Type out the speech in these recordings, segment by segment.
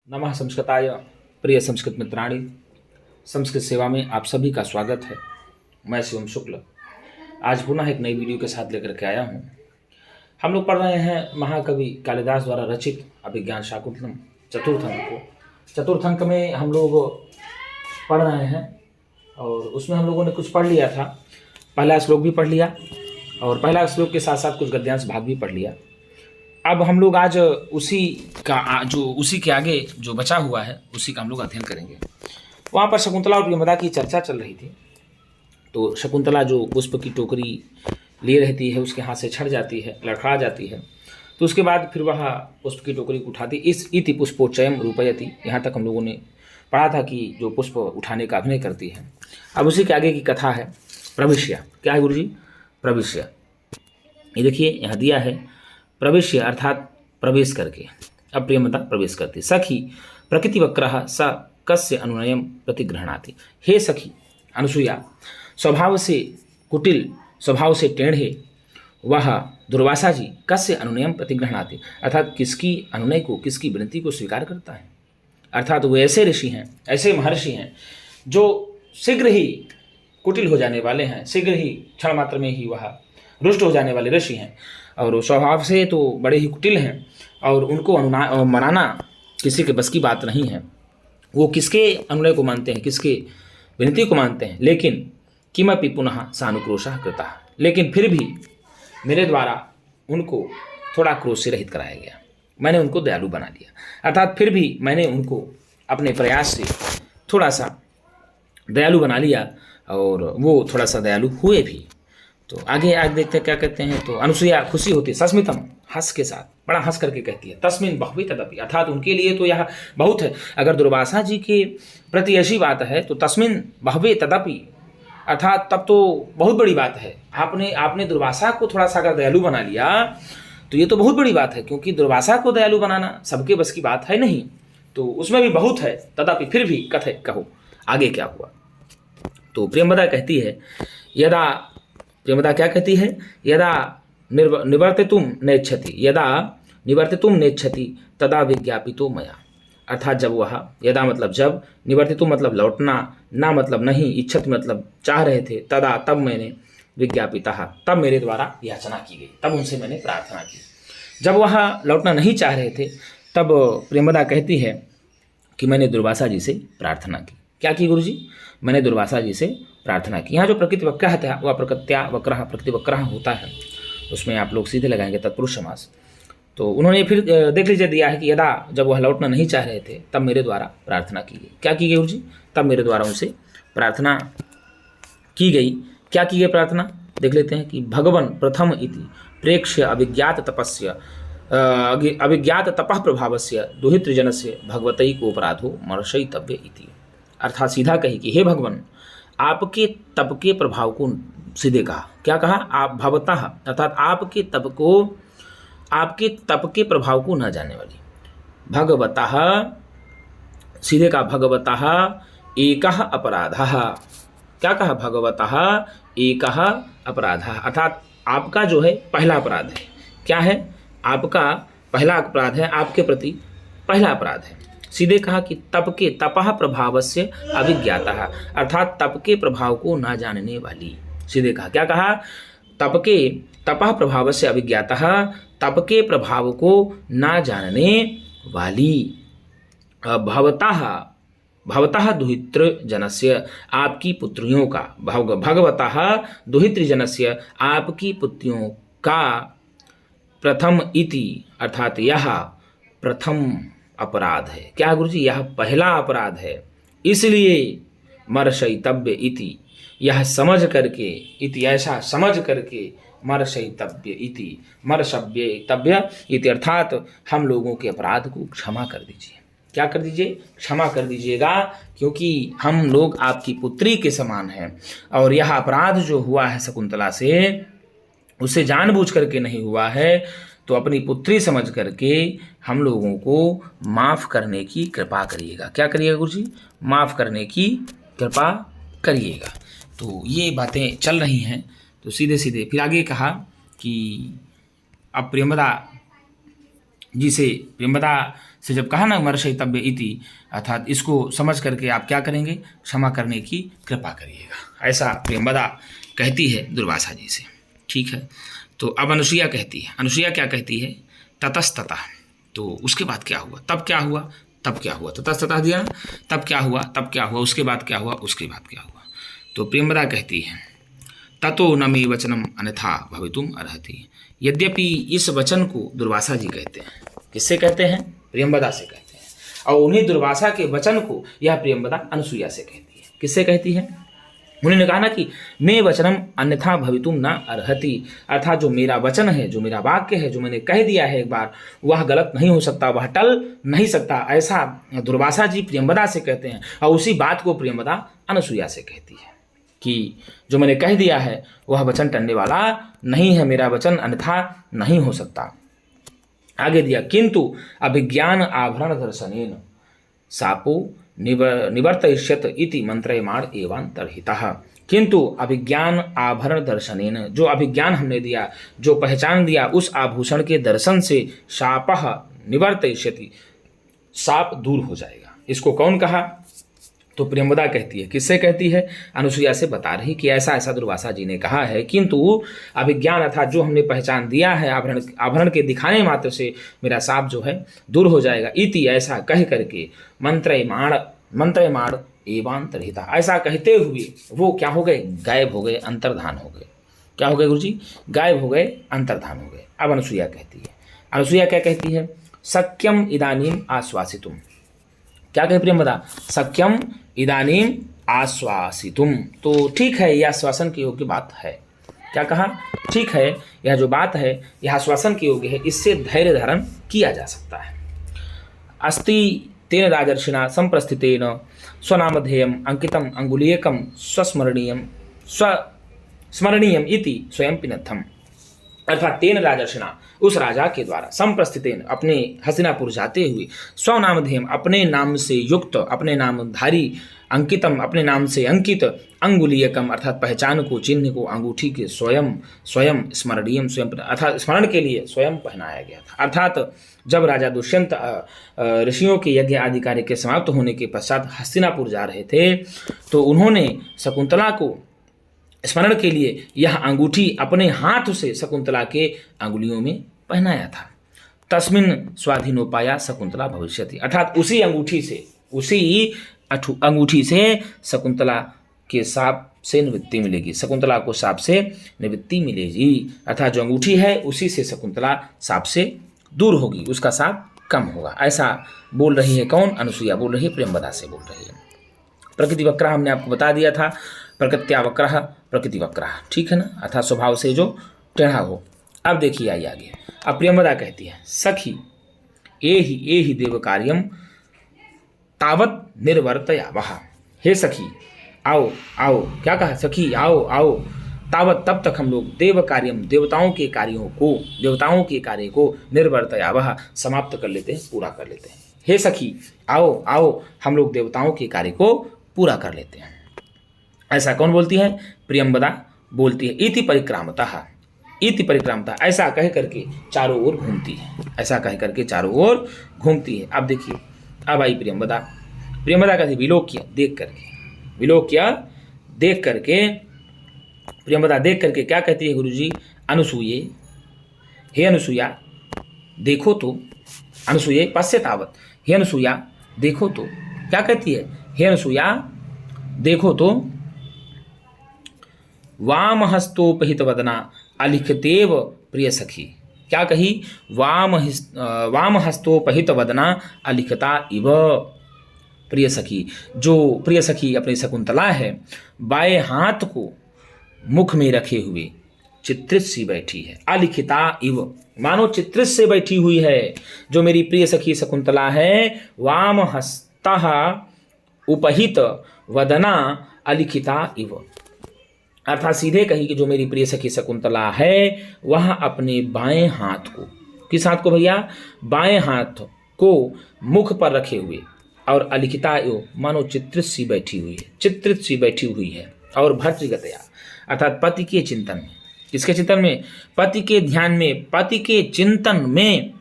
नमः संस्कृताय। प्रिय संस्कृत मित्राणि, संस्कृत सेवा में आप सभी का स्वागत है। मैं शिवम शुक्ल आज पुनः एक नई वीडियो के साथ लेकर के आया हूँ। हम लोग पढ़ रहे हैं महाकवि कालिदास द्वारा रचित अभिज्ञान शाकुंतलम चतुर्थ अंक को। चतुर्थ अंक में हम लोग पढ़ रहे हैं और उसमें हम लोगों ने कुछ पढ़ लिया था। पहला श्लोक भी पढ़ लिया और पहला श्लोक के साथ साथ कुछ गद्यांश भाग भी पढ़ लिया। अब हम लोग आज उसी के आगे जो बचा हुआ है उसी का हम लोग अध्ययन करेंगे। वहाँ पर शकुंतला और प्रियंवदा की चर्चा चल रही थी। तो शकुंतला जो पुष्प की टोकरी लिए रहती है उसके हाथ से छड़ जाती है, लड़खड़ा जाती है। तो उसके बाद फिर वह पुष्प की टोकरी को उठाती। इस इति पुष्पोच्चयम रूपयति, यहाँ तक हम लोगों ने पढ़ा था कि जो पुष्प उठाने का अभिनय करती है। अब उसी के आगे की कथा है प्रविश्य। क्या है गुरु जी? प्रविश्य। ये देखिए यहाँ दिया है प्रवेश्य अर्थात प्रवेश करके। अब प्रियंवदा प्रवेश करती। सखी प्रकृति वक्रः स कस्य अनुनयम प्रतिगृह्णाति। हे सखी अनुसुईया, स्वभाव से कुटिल, स्वभाव से टेढ़े वह दुर्वासा जी कस्य अनुनयम प्रतिगृह्णाति, अर्थात किसकी अनुनय को, किसकी विनती को स्वीकार करता है। अर्थात वो ऐसे ऋषि हैं, ऐसे महर्षि हैं जो शीघ्र ही कुटिल हो जाने वाले हैं, शीघ्र ही क्षण मात्र में ही वह रुष्ट हो जाने वाले ऋषि हैं और स्वभाव से तो बड़े ही कुटिल हैं और उनको मनाना किसी के बस की बात नहीं है। वो किसके अनुनय को मानते हैं, किसके विनती को मानते हैं। लेकिन किमपि पुनः सानुक्रोशः कृतः, लेकिन फिर भी मेरे द्वारा उनको थोड़ा क्रोध से रहित कराया गया। मैंने उनको दयालु बना दिया, अर्थात फिर भी मैंने उनको अपने प्रयास से थोड़ा सा दयालु बना लिया और वो थोड़ा सा दयालु हुए भी। तो आगे देखते हैं क्या कहते हैं। तो अनुसुईया खुशी होती, सस्मितम, हंस के साथ, बड़ा हंस करके कहती है, तस्मिन बहुवी तदपि, अर्थात उनके लिए तो यह बहुत है। अगर दुर्वासा जी के प्रति ऐसी बात है तो तस्मिन बहुवी तदपि, अर्थात तब तो बहुत बड़ी बात है। आपने दुर्वासा को थोड़ा सा अगर दयालु बना लिया तो ये तो बहुत बड़ी बात है, क्योंकि दुर्वासा को दयालु बनाना सबके बस की बात है नहीं। तो उसमें भी बहुत है, तदपि, फिर भी कथे, कहो आगे क्या हुआ। तो प्रियंवदा कहती है, प्रियंवदा क्या कहती है? यदा निवर्तितुम नेच्छति, यदा निवर्तितुम नेच्छति तदा विज्ञापितो मया, अर्थात जब वह, यदा मतलब जब, निवर्तितुम मतलब लौटना, ना मतलब नहीं, इच्छति मतलब चाह रहे थे, तदा तब मैंने, विज्ञापिता तब मेरे द्वारा याचना की गई, तब उनसे मैंने प्रार्थना की। जब वह लौटना नहीं चाह रहे थे तब प्रियंवदा कहती है कि मैंने दुर्वासा जी से प्रार्थना की। क्या की गुरुजी? मैंने दुर्वासा जी से प्रार्थना की। यहाँ जो प्रकृति वक्रः था वह प्रकृत्या वक्रः, प्रकृति वक्रः होता है, उसमें आप लोग सीधे लगाएंगे तत्पुरुष समास। तो उन्होंने फिर देख लीजिए दिया है कि यदा, जब वह लौटना नहीं चाह रहे थे तब मेरे द्वारा प्रार्थना की गई। क्या की गई गुरुजी? तब मेरे द्वारा उनसे प्रार्थना की गई। क्या की गई प्रार्थना? देख लेते हैं कि भगवन प्रथम इति प्रेक्ष्य अभिज्ञात तपः प्रभावस्य दुहितृजनस्य भगवतैकोपराधो मर्शयितव्य इति, अर्थात सीधा कही कि हे भगवान, आपके तप के प्रभाव को, सीधे कहा, क्या कहा? आप भवतः, अर्थात आपके तप के प्रभाव को न जाने वाली, भगवतः, सीधे कहा भगवतः एकः अपराधः। क्या कहा? भगवतः एकः अपराधः, अर्थात आपका जो है पहला अपराध है। क्या है? आपका पहला अपराध है, आपके प्रति पहला अपराध है। सीधे कहा कि तपः प्रभावस्य अभिज्ञातः, अर्थात तप के प्रभाव को ना जानने वाली। सीधे कहा, क्या कहा? तपः प्रभावस्य अभिज्ञातः, तप के प्रभाव को ना जानने वाली। भवतः दुहितृजनस्य, आपकी पुत्रियों का, भगवतः दुहितृजनस्य, आपकी पुत्रियों का, प्रथम इति, अर्थात यह प्रथम अपराध है। क्या गुरुजी? यह पहला अपराध है, इसलिए मर्शयितव्य इति, यह समझ करके, इति ऐसा समझ करके, मर्शयितव्य इति, मर्शव्यतव्य इति, अर्थात हम लोगों के अपराध को क्षमा कर दीजिए। क्या कर दीजिए? क्षमा कर दीजिएगा, क्योंकि हम लोग आपकी पुत्री के समान हैं और यह अपराध जो हुआ है शकुंतला से, उसे जानबूझ करके नहीं हुआ है। तो अपनी पुत्री समझ करके हम लोगों को माफ़ करने की कृपा करिएगा। क्या करिएगा गुरुजी? माफ़ करने की कृपा करिएगा। तो ये बातें चल रही हैं। तो सीधे सीधे फिर आगे कहा कि अब प्रियंवदा से जब कहा ना मर्षयितव्य इति, अर्थात इसको समझ करके आप क्या करेंगे, क्षमा करने की कृपा करिएगा, ऐसा प्रियंवदा कहती है दुर्वासा जी से। ठीक है, तो अब अनुसुईया कहती है, अनुसुईया क्या कहती है, ततस्ततः, तो उसके बाद क्या हुआ, तब क्या हुआ, तब क्या हुआ, ततस्ततः दिया ना, तब क्या हुआ, तब क्या हुआ, उसके बाद क्या हुआ, उसके बाद क्या हुआ। तो प्रियंवदा कहती है ततो न मे वचनम अन्यथा भवितुम अर्हति। यद्यपि इस वचन को दुर्वासा जी कहते हैं, किससे कहते हैं, प्रियंवदा से कहते हैं, और उन्हीं दुर्वासा के वचन को यह प्रियंवदा अनुसुईया से कहती है। किससे कहती है, उन्होंने कहा ना कि मैं वचनम अन्यथा भवितुम न अर्हति, अर्थात जो मेरा वचन है, जो मेरा वाक्य है, जो मैंने कह दिया है एक बार, वह गलत नहीं हो सकता, वह टल नहीं सकता, ऐसा दुर्वासा जी प्रियंवदा से कहते हैं। और उसी बात को प्रियंवदा अनुसुईया से कहती है कि जो मैंने कह दिया है वह वचन टलने वाला नहीं है, मेरा वचन अन्यथा नहीं हो सकता। आगे दिया, किंतु अभिज्ञान आभरण दर्शनेन सापो निवर्तयिष्यत इति मंत्रयमाण एवांतर्हितः। किंतु अभिज्ञान आभरण दर्शनेन, जो अभिज्ञान हमने दिया, जो पहचान दिया, उस आभूषण के दर्शन से शापः निवर्तयिष्यति, साप दूर हो जाएगा। इसको कौन कहा, तो प्रियंवदा कहती है। किससे कहती है, अनुसुईया से बता रही कि ऐसा ऐसा दुर्वासा जी ने कहा है, किंतु अभिज्ञान अर्थात जो हमने पहचान दिया है, आभरण के दिखाने मात्र से मेरा साप जो है दूर हो जाएगा। इति, ऐसा कह करके मंत्रयमाण एवांतर्हिता, ऐसा कहते हुए वो क्या हो गए, गायब हो गए, अंतर्धान हो गए। क्या हो गए गुरुजी, गायब हो गए, अंतर्धान हो गए। अब अनुसुईया कहती है, अनुसुईया क्या कहती है, सख्यम इदानीम आश्वासितुम। क्या कहे प्रियंवदा, सख्यम इदानीम आश्वासितुम, तो ठीक है, यह आश्वासन के योग्य बात है। क्या कहा, ठीक है, यह जो बात है यह आश्वासन के योग्य है, इससे धैर्य धारण किया जा सकता है। अस्ति तेन राजर्षिणा संप्रस्थितेन स्वनामधेयम अंकितम अंगुलीयकम स्मरणीयम इति स्वयं पिनत्थम, अर्थात तेन राजर्षिणा, उस राजा के द्वारा, संप्रस्थितेन, अपने हस्तिनापुर जाते हुए, स्वनामधेयम, अपने नाम से युक्त, अपने नामधारी, अंकितम, अपने नाम से अंकित, अंगुलीयकम, अर्थात पहचान को, चिन्ह को, अंगूठी के स्वयं स्मरणीयम, स्वयं, अर्थात स्मरण के लिए स्वयं पहनाया गया था। अर्थात जब राजा दुष्यंत ऋषियों के यज्ञ आदि कार्य के समाप्त होने के पश्चात हस्तिनापुर जा रहे थे, तो उन्होंने शकुंतला को स्मरण के लिए यह अंगूठी अपने हाथ से शकुंतला के अंगुलियों में पहनाया था। तस्मिन् स्वाधीनोपाया शकुंतला भविष्यति, अर्थात उसी अंगूठी से शकुंतला के साप से निवृत्ति मिलेगी, शकुंतला को साप से निवृत्ति मिलेगी। अर्थात जो अंगूठी है उसी से शकुंतला साप से दूर होगी, उसका साप कम होगा। ऐसा बोल रही है कौन, अनुसुईया बोल रही है, प्रियंवदा से बोल रही है। प्रकृति वक्रः हमने आपको बता दिया था, प्रकृत्यावक्रः प्रकृति वक्रः, ठीक है ना, अर्थात स्वभाव से जो टेढ़ा हो। अब देखिए आइए आगे, अब प्रियंवदा कहती है, सखी एहि देव कार्यम तावत निर्वर्तयावः, हे सखी आओ आओ, क्या कहा, सखी आओ आओ, तावत, तब तक हम लोग, देव कार्यम, देवताओं के कार्य को निर्वर्तयावः, समाप्त कर लेते हैं, पूरा कर लेते हैं। हे सखी आओ आओ, हम लोग देवताओं के कार्य को पूरा कर लेते हैं। ऐसा कौन बोलती है, प्रियंवदा बोलती है। इति परिक्रामता, ऐसा कह करके चारों ओर घूमती है, ऐसा कह करके चारों ओर घूमती है। अब देखिए, अब आई प्रियंवदा कहती विलोक्य, देख करके प्रियंवदा देख करके क्या कहती है गुरुजी, अनुसूये, हे अनुसूया देखो तो, अनुसूये पश्यतावत, हे अनुसूया देखो तो, क्या कहती है, हे अनुसूया देखो तो, वामहस्तोपहित वदना अलिखतेव प्रिय सखी। क्या कही, वामहस्तोपहित वदना अलिखता इव प्रिय सखी, जो प्रिय सखी अपनी शकुंतला है, बाएं हाथ को मुख में रखे हुए चित्रित सी बैठी है। अलिखिता इव, मानो चित्रित से बैठी हुई है जो मेरी प्रिय सखी शकुंतला है। वामहस्तः उपहित वदना अलिखिता इव, अर्थात सीधे कही कि जो मेरी प्रिय सखी शकुंतला है वह अपने बाएं हाथ को, किस हाथ को भैया, बाएं हाथ को मुख पर रखे हुए, और अलिखिता एव, मानो चित्रित सी बैठी हुई है। और भर्तृगतया, अर्थात पति के चिंतन में, किसके चिंतन में, पति के ध्यान में, पति के चिंतन में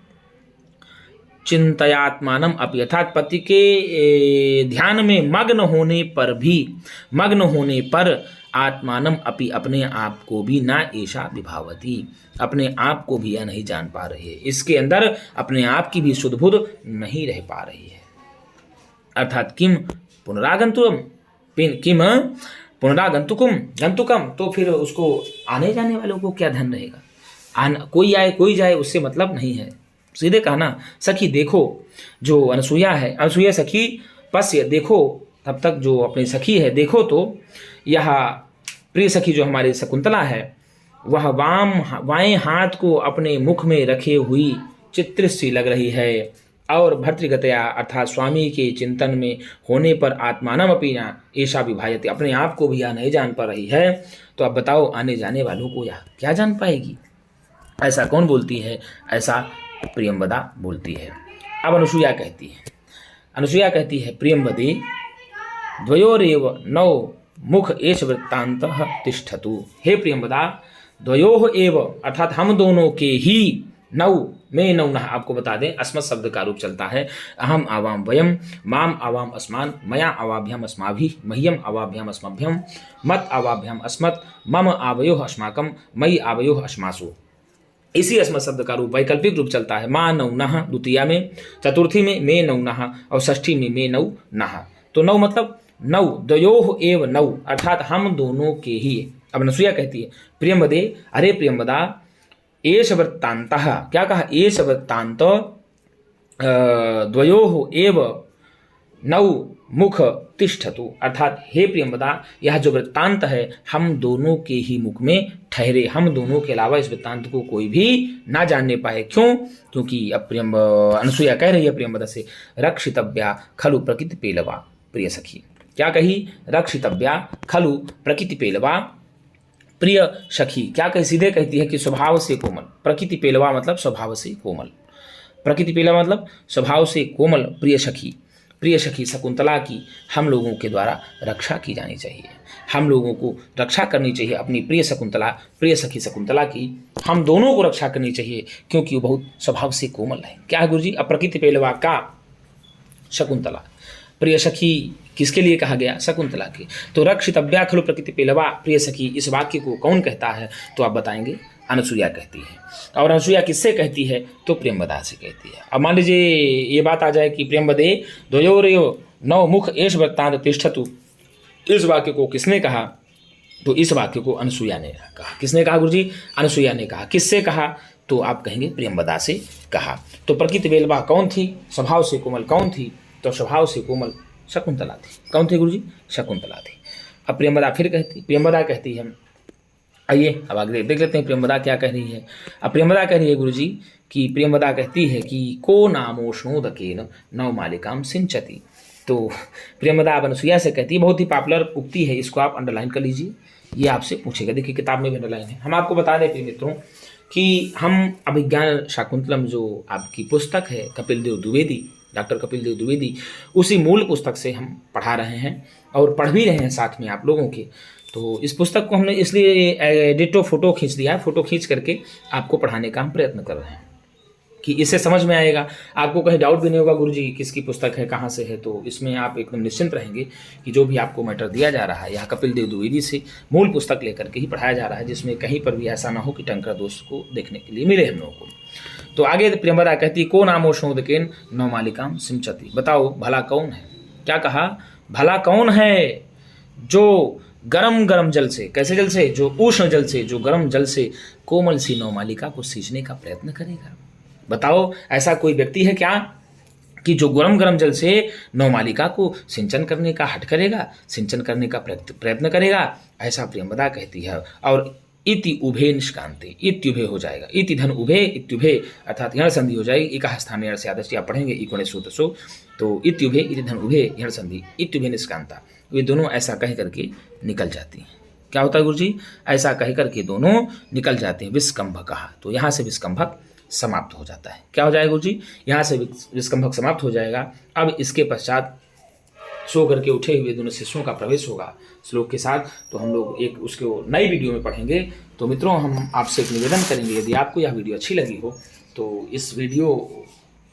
चिंतयात्मानम अपि, अर्थात पति के ध्यान में मग्न होने पर आत्मानम अपि, अपने आप को भी ना ऐशा विभावती, अपने आप को भी यह नहीं जान पा रही है, इसके अंदर अपने आप की भी सुध बुध नहीं रह पा रही है। अर्थात किम पुनरागंतुकम, तो फिर उसको आने जाने वालों को क्या ध्यान रहेगा, कोई आए कोई जाए उससे मतलब नहीं है। सीधे कहा ना, सखी देखो, जो अनसुईया है, अनसुईया सखी पश्य, देखो, तब तक जो अपनी सखी है देखो, तो यह प्रिय सखी जो हमारी शकुंतला है वह बाएं हाथ को अपने मुख में रखे हुई चित्र सी लग रही है, और भर्तृगतया अर्थात स्वामी के चिंतन में होने पर आत्मानम अपि न ऐशा विभायते, अपने आप को भी यह नहीं जान पा रही है। तो अब बताओ आने जाने वालों को यह क्या जान पाएगी? ऐसा कौन बोलती है? ऐसा प्रियंवदा बोलती है। अब अनुसुईया कहती है प्रियंवदे द्वयोरेव नौ मुख एष वृत्तांतः तिष्ठतु, हे प्रियंवदा, द्वयोः एव अर्थात हम दोनों के ही, नौ में नौनः, आपको बता दें अस्मत् शब्द का रूप चलता है, अहम आवाम वयम, माम आवाम अस्मान, मया आवाभ्याम अस्माभिः, मह्यम आवाभ्याम अस्मभ्यम, मत आवाभ्याम अस्मत्, मम आवयोः अस्माकं, मयि आवयोः अस्मासु। इसी अस्मत् शब्द का रूप वैकल्पिक रूप चलता है, माँ नौनः द्वितीया में, चतुर्थी में मे नौनः और षष्ठी में मे नौ नः। तो नौ मतलब नौ, द्वयोः एव नौ, अर्थात हम दोनों के ही। अब अनसुईया कहती है प्रियंवदे, अरे प्रियंवदा, एष वृत्तान्तः, क्या कहा? एष वृत्तान्त द्वयोः एव नौ मुख तिष्ठतु, अर्थात हे प्रियंवदा, यह जो वृत्तांत है हम दोनों के ही मुख में ठहरे, हम दोनों के अलावा इस वृत्तांत को कोई भी ना जानने पाए। क्यों? क्योंकि अब अनसुईया कह रही है प्रियंवदा से, रक्षितव्या खलु प्रकृति पेलवा प्रिय सखी। क्या कही? रक्षितव्या खलु प्रकृति पेलवा प्रिय सखी। क्या कही? सीधे कहती है कि स्वभाव से कोमल, प्रकृति पेलवा मतलब स्वभाव से कोमल, प्रकृति पेलवा मतलब स्वभाव से कोमल प्रिय सखी शकुंतला की हम लोगों के द्वारा रक्षा की जानी चाहिए, हम लोगों को रक्षा करनी चाहिए अपनी प्रिय सखी शकुंतला की, हम दोनों को रक्षा करनी चाहिए, क्योंकि वो बहुत स्वभाव से कोमल है। क्या है गुरुजी? अप्रकृति पेलवा का शकुंतला, प्रिय सखी किसके लिए कहा गया? शकुंतला के। तो रक्षितव्या खलु प्रकृति पेलवा प्रिय सखी, इस वाक्य को कौन कहता है? तो आप बताएंगे अनसुईया कहती है। और अनसुईया किससे कहती है? तो प्रियंवदा से कहती है। अब मान लीजिए ये बात आ जाए कि प्रियंवदे द्वयोरेव नौ मुख एष वृत्तान्त तिष्ठतु, इस वाक्य को किसने कहा? तो इस वाक्य को अनसुईया ने कहा। किसने कहा गुरुजी? अनसुईया ने कहा। किससे कहा? तो आप कहेंगे प्रियंवदा से कहा। तो प्रकृति पेलवा कौन थी? स्वभाव से कोमल कौन थी? तो स्वभाव से कोमल शकुंतला थी। कौन थी गुरुजी? शकुंतला थी। अब प्रियंवदा कहती है, आइए अब आगे देख लेते हैं प्रियंवदा क्या कह रही है। अब प्रियंवदा कह रही है गुरुजी कि प्रियंवदा कहती है कि को नामोष्णोदकेन नौ मालिकाम सिंचती। तो प्रियंवदा अनसुईया से कहती है, बहुत ही पॉपुलर उक्ति है, इसको आप अंडरलाइन कर लीजिए, ये आपसे पूछेगा। देखिए किताब में भी अंडरलाइन है। हम आपको बता दें प्रिय मित्रों कि हम अभिज्ञान शाकुंतलम जो आपकी पुस्तक है कपिल देव द्विवेदी, डॉक्टर कपिल देव द्विवेदी, उसी मूल पुस्तक से हम पढ़ा रहे हैं और पढ़ भी रहे हैं साथ में आप लोगों के। तो इस पुस्तक को हमने इसलिए एडिटो फोटो खींच दिया है, फोटो खींच करके आपको पढ़ाने का हम प्रयत्न कर रहे हैं कि इससे समझ में आएगा, आपको कहीं डाउट भी नहीं होगा गुरुजी किसकी पुस्तक है, कहाँ से है। तो इसमें आप एकदम निश्चिंत रहेंगे कि जो भी आपको मैटर दिया जा रहा है यह कपिल देव द्विवेदी से मूल पुस्तक लेकर के ही पढ़ाया जा रहा है, जिसमें कहीं पर भी ऐसा ना हो कि टंकर दोष को देखने के लिए मिले हम लोगों को। तो आगे प्रियंवदा कहती, को नामोष्णोदकेन नौ मालिकाम सिंचती, बताओ भला कौन है? क्या कहा? भला कौन है जो गरम गरम जल से, कैसे जल से? जो उष्ण जल से, जो गरम जल से कोमल सी नौ मालिका को सींचने का प्रयत्न करेगा? बताओ ऐसा कोई व्यक्ति है क्या कि जो गरम गरम जल से नौ मालिका को सिंचन करने का हट करेगा, सिंचन करने का प्रयत्न करेगा? ऐसा प्रियंवदा कहती है। और इति उभे निष्कांते, इत्युभे हो जाएगा, इति धन उभे इत्युभे, अर्थात यण संधि हो जाएगी। इकाह स्थानीय से आदर्श आप पढ़ेंगे इकोने सूत्र, तो इत्युभे इति धन उभे यण संधि इत्युभे निष्कांता, ये दोनों ऐसा कह करके निकल जाती हैं। क्या होता है गुरुजी? ऐसा कह करके दोनों निकल जाते हैं। विस्कंभक कहा, तो यहाँ से विस्कंभक समाप्त हो जाता है। क्या हो जाएगा गुरुजी? यहाँ से विस्कंभक समाप्त हो जाएगा। अब इसके पश्चात सो करके उठे हुए दोनों शिष्यों का प्रवेश होगा श्लोक के साथ। तो हम लोग एक उसको नई वीडियो में पढ़ेंगे। तो मित्रों हम आपसे एक निवेदन करेंगे, यदि आपको यह वीडियो अच्छी लगी हो तो इस वीडियो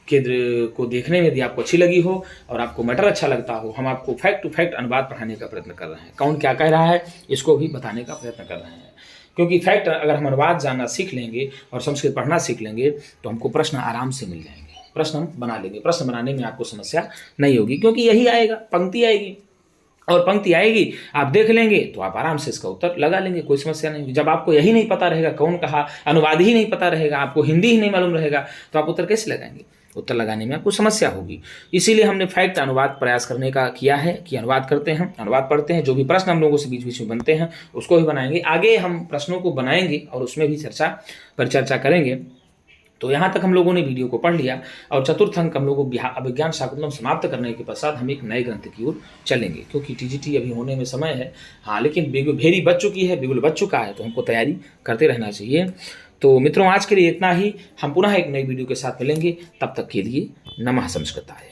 केंद्र को देखने में यदि आपको अच्छी लगी हो और आपको मैटर अच्छा लगता हो, हम आपको फैक्ट टू फैक्ट अनुवाद पढ़ाने का प्रयत्न कर रहे हैं। कौन क्या कह रहा है इसको भी बताने का प्रयत्न कर रहे हैं, क्योंकि फैक्ट अगर हम अनुवाद जानना सीख लेंगे और संस्कृत पढ़ना सीख लेंगे तो हमको प्रश्न आराम से मिल जाएंगे, प्रश्न हम बना लेंगे, प्रश्न बनाने में आपको समस्या नहीं होगी, क्योंकि यही आएगा, पंक्ति आएगी और पंक्ति आएगी, आप देख लेंगे तो आप आराम से इसका उत्तर लगा लेंगे, कोई समस्या नहीं होगी। जब आपको यही नहीं पता रहेगा कौन कहा, अनुवाद ही नहीं पता रहेगा, आपको हिंदी ही नहीं मालूम रहेगा, तो आप उत्तर कैसे लगाएंगे? उत्तर लगाने में आपको समस्या होगी। इसीलिए हमने फैक्ट अनुवाद प्रयास करने का किया है कि अनुवाद करते हैं, अनुवाद पढ़ते हैं, जो भी प्रश्न हम लोगों से बीच बीच में बनते हैं उसको भी बनाएंगे। आगे हम प्रश्नों को बनाएंगे और उसमें भी परिचर्चा करेंगे। तो यहाँ तक हम लोगों ने वीडियो को पढ़ लिया और चतुर्थ अंक हम लोगों को अभिज्ञान शाकुंतलम समाप्त करने के पश्चात हम एक नए ग्रंथ की ओर चलेंगे, क्योंकि टीजीटी अभी होने में समय है। हाँ, लेकिन भेरी बच चुकी है, बिगुल बच चुका है, तो हमको तैयारी करते रहना चाहिए। तो मित्रों, आज के लिए इतना ही। हम पुनः एक नई वीडियो के साथ मिलेंगे, तब तक के लिए नमः संस्कृताय।